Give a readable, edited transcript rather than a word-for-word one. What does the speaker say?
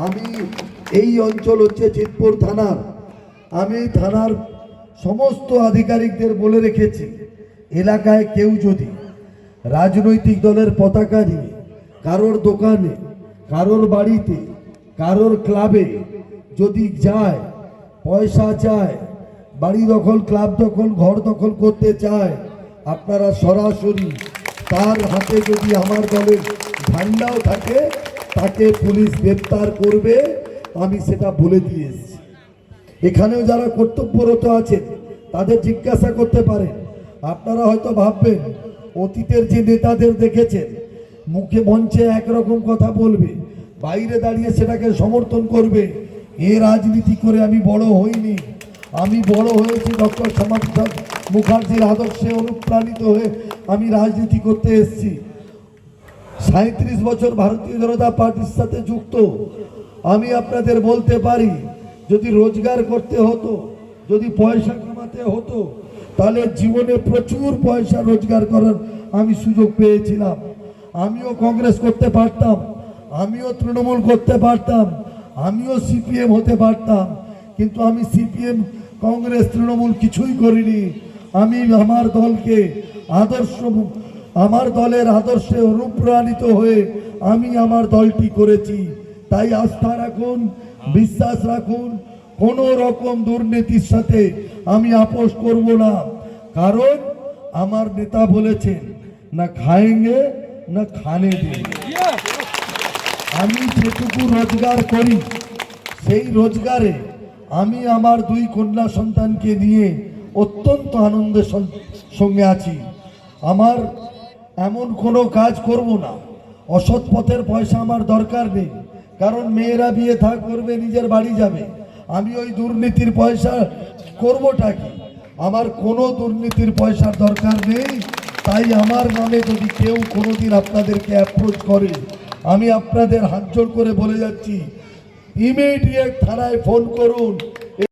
আমি এই অঞ্চল হচ্ছে চিতপুর থানার। আমি থানার সমস্ত আধিকারিকদের বলে রেখেছি, এলাকায় কেউ যদি রাজনৈতিক দলের পতাকা নিয়ে কারোর দোকানে, কারোর বাড়িতে, কারোর ক্লাবে যদি যায়, পয়সা চায়, বাড়ি দখল, ক্লাব দখল, ঘর দখল করতে চায়, আপনারা সরাসরি তার হাতে যদি আমার দলের ঝান্ডাও থাকে, তাকে পুলিশ গ্রেপ্তার করবে। আমি সেটা বলে দিয়ে এসেছি। এখানেও যারা কর্তব্যরত আছেন তাদের জিজ্ঞাসা করতে পারেন। আপনারা হয়তো ভাববেন অতীতের যে নেতাদের দেখেছেন মুখে মঞ্চে একরকম কথা বলবে, বাইরে দাঁড়িয়ে সেটাকে সমর্থন করবে। এ রাজনীতি করে আমি বড় হইনি। আমি বড় হয়েছি ডক্টর শ্যামাপ্রসাদ মুখার্জির আদর্শে অনুপ্রাণিত হয়ে আমি রাজনীতি করতে এসেছি। 37 বছর ভারতীয় জনতা পার্টির সাথে যুক্ত। আমি আপনাদের বলতে পারি, যদি রোজগার করতে হতো, যদি পয়সা কামাতে হতো, তাহলে জীবনে প্রচুর পয়সা রোজগার করার আমি সুযোগ পেয়েছিলাম। আমিও কংগ্রেস করতে পারতাম, আমিও তৃণমূল করতে পারতাম, আমিও সিপিএম হতে পারতাম, কিন্তু আমি সিপিএম, কংগ্রেস, তৃণমূল কিছুই করিনি। আমি আমার দলকে আমার দলের আদর্শে অনুপ্রাণিত হয়ে আমি আমার দলটি করেছি। তাই আস্থা রাখুন, বিশ্বাস রাখুন, কোনো রকম দুর্নীতির সাথে আমি আপোষ করব না। কারণ আমার নেতা বলেছেন, না খায়েঙ্গে না খানে দেঙ্গে। আমি যেটুকু রোজগার করি সেই রোজগারে আমি আমার 2 কন্যা সন্তানকে নিয়ে অত্যন্ত আনন্দের সঙ্গে আছি। আমার এমন কোনো কাজ করব না, অসৎ পথের পয়সা আমার দরকার নেই। কারণ মেয়েরা বিয়ে করবে, নিজের বাড়ি যাবে। আমি ওই দুর্নীতির পয়সা করবোটা কি? আমার কোনো দুর্নীতির পয়সার দরকার নেই। তাই আমার নামে যদি কেউ কোনোদিন আপনাদেরকে অ্যাপ্রোচ করে, আমি আপনাদের হাত জোড় করে বলে যাচ্ছি, ইমিডিয়েট থানায় ফোন করুন।